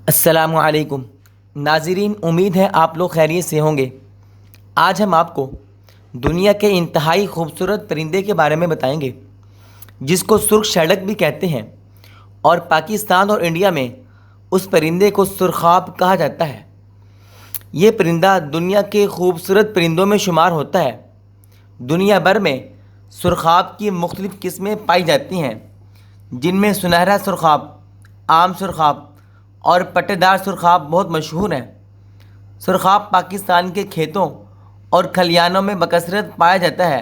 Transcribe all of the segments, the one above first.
السلام علیکم ناظرین، امید ہے آپ لوگ خیریت سے ہوں گے۔ آج ہم آپ کو دنیا کے انتہائی خوبصورت پرندے کے بارے میں بتائیں گے جس کو سرخ شیڈک بھی کہتے ہیں، اور پاکستان اور انڈیا میں اس پرندے کو سرخاب کہا جاتا ہے۔ یہ پرندہ دنیا کے خوبصورت پرندوں میں شمار ہوتا ہے۔ دنیا بھر میں سرخاب کی مختلف قسمیں پائی جاتی ہیں، جن میں سنہرا سرخاب، عام سرخاب اور پٹے دار سرخاب بہت مشہور ہیں۔ سرخاب پاکستان کے کھیتوں اور کھلیانوں میں بکثرت پایا جاتا ہے۔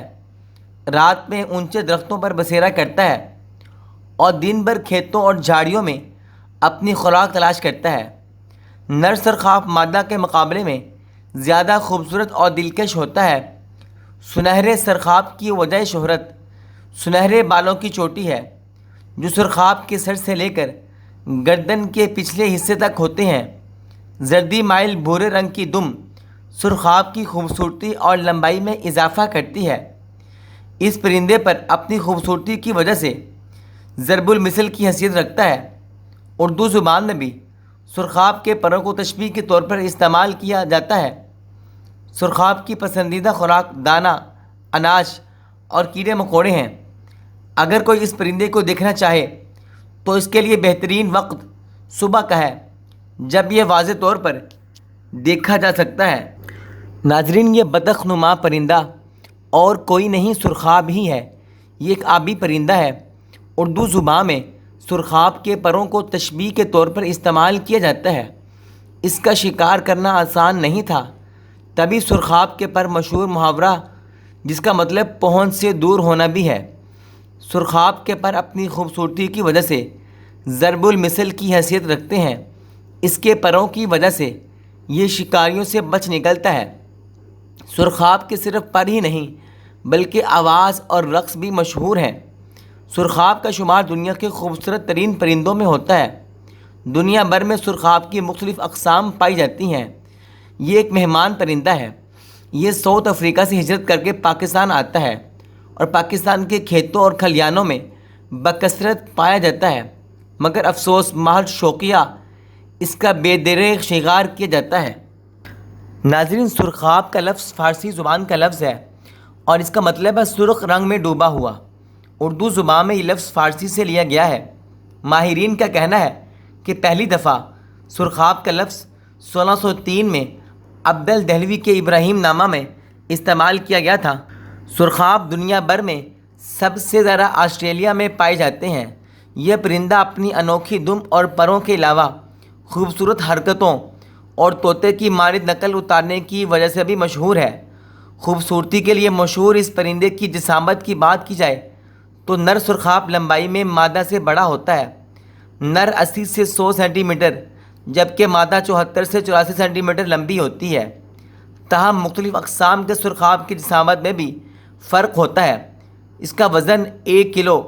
رات میں اونچے درختوں پر بسیرا کرتا ہے اور دن بھر کھیتوں اور جھاڑیوں میں اپنی خوراک تلاش کرتا ہے۔ نر سرخاب مادہ کے مقابلے میں زیادہ خوبصورت اور دلکش ہوتا ہے۔ سنہرے سرخاب کی وجہ شہرت سنہرے بالوں کی چوٹی ہے، جو سرخاب کے سر سے لے کر گردن کے پچھلے حصے تک ہوتے ہیں۔ زردی مائل بھورے رنگ کی دم سرخاب کی خوبصورتی اور لمبائی میں اضافہ کرتی ہے۔ اس پرندے پر اپنی خوبصورتی کی وجہ سے ضرب المثل کی حیثیت رکھتا ہے۔ اردو زبان میں بھی سرخاب کے پروں کو تشبیہ کے طور پر استعمال کیا جاتا ہے۔ سرخاب کی پسندیدہ خوراک دانہ، اناج اور کیڑے مکوڑے ہیں۔ اگر کوئی اس پرندے کو دیکھنا چاہے تو اس کے لیے بہترین وقت صبح کا ہے، جب یہ واضح طور پر دیکھا جا سکتا ہے۔ ناظرین، یہ بطخ نما پرندہ اور کوئی نہیں سرخاب ہی ہے۔ یہ ایک آبی پرندہ ہے۔ اردو زبان میں سرخاب کے پروں کو تشبیہ کے طور پر استعمال کیا جاتا ہے۔ اس کا شکار کرنا آسان نہیں تھا، تبھی سرخاب کے پر مشہور محاورہ جس کا مطلب پہنچ سے دور ہونا بھی ہے۔ سرخاب کے پر اپنی خوبصورتی کی وجہ سے ضرب المثل کی حیثیت رکھتے ہیں۔ اس کے پروں کی وجہ سے یہ شکاریوں سے بچ نکلتا ہے۔ سرخاب کے صرف پر ہی نہیں بلکہ آواز اور رقص بھی مشہور ہیں۔ سرخاب کا شمار دنیا کے خوبصورت ترین پرندوں میں ہوتا ہے۔ دنیا بھر میں سرخاب کی مختلف اقسام پائی جاتی ہیں۔ یہ ایک مہمان پرندہ ہے۔ یہ ساؤتھ افریقہ سے ہجرت کر کے پاکستان آتا ہے اور پاکستان کے کھیتوں اور کھلیانوں میں بکثرت پایا جاتا ہے، مگر افسوس محض شوقیہ اس کا بے دریغ شکار کیا جاتا ہے۔ ناظرین، سرخاب کا لفظ فارسی زبان کا لفظ ہے اور اس کا مطلب ہے سرخ رنگ میں ڈوبا ہوا۔ اردو زبان میں یہ لفظ فارسی سے لیا گیا ہے۔ ماہرین کا کہنا ہے کہ پہلی دفعہ سرخاب کا لفظ 1603 میں عبد الدہلوی کے ابراہیم نامہ میں استعمال کیا گیا تھا۔ سرخاب دنیا بھر میں سب سے زیادہ آسٹریلیا میں پائے جاتے ہیں۔ یہ پرندہ اپنی انوکھی دم اور پروں کے علاوہ خوبصورت حرکتوں اور طوطے کی مانند نقل اتارنے کی وجہ سے بھی مشہور ہے۔ خوبصورتی کے لیے مشہور اس پرندے کی جسامت کی بات کی جائے تو نر سرخاب لمبائی میں مادہ سے بڑا ہوتا ہے۔ نر 80 سے 100 سینٹی میٹر جبکہ مادہ 74 سے 84 سینٹی میٹر لمبی ہوتی ہے۔ تاہم مختلف اقسام کے سرخاب کی جسامت میں بھی فرق ہوتا ہے۔ اس کا وزن 1 کلو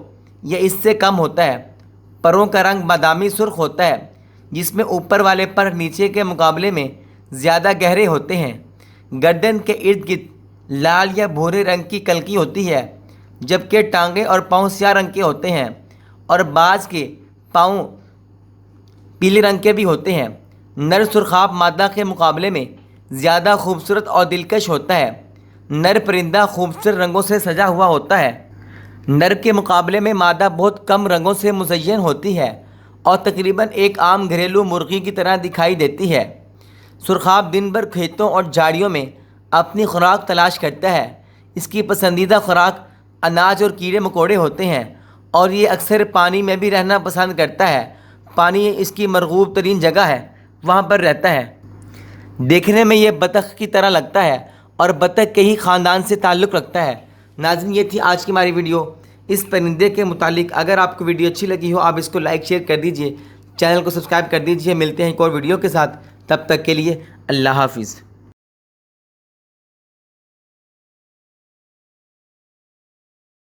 یا اس سے کم ہوتا ہے۔ پروں کا رنگ بادامی سرخ ہوتا ہے، جس میں اوپر والے پر نیچے کے مقابلے میں زیادہ گہرے ہوتے ہیں۔ گردن کے ارد گرد لال یا بھورے رنگ کی کلکی ہوتی ہے، جبکہ ٹانگیں اور پاؤں سیاہ رنگ کے ہوتے ہیں اور بعض کے پاؤں پیلے رنگ کے بھی ہوتے ہیں۔ نر سرخاب مادہ کے مقابلے میں زیادہ خوبصورت اور دلکش ہوتا ہے۔ نر پرندہ خوبصورت رنگوں سے سجا ہوا ہوتا ہے۔ نر کے مقابلے میں مادہ بہت کم رنگوں سے مزین ہوتی ہے اور تقریباً ایک عام گھریلو مرغی کی طرح دکھائی دیتی ہے۔ سرخاب دن بھر کھیتوں اور جھاڑیوں میں اپنی خوراک تلاش کرتا ہے۔ اس کی پسندیدہ خوراک اناج اور کیڑے مکوڑے ہوتے ہیں اور یہ اکثر پانی میں بھی رہنا پسند کرتا ہے۔ پانی اس کی مرغوب ترین جگہ ہے، وہاں پر رہتا ہے۔ دیکھنے میں یہ بطخ کی طرح لگتا ہے اور بطخ کے ہی خاندان سے تعلق رکھتا ہے۔ ناظرین، یہ تھی آج کی ہماری ویڈیو اس پرندے کے متعلق۔ اگر آپ کو ویڈیو اچھی لگی ہو آپ اس کو لائک شیئر کر دیجئے، چینل کو سبسکرائب کر دیجئے۔ ملتے ہیں ایک اور ویڈیو کے ساتھ، تب تک کے لیے اللہ حافظ۔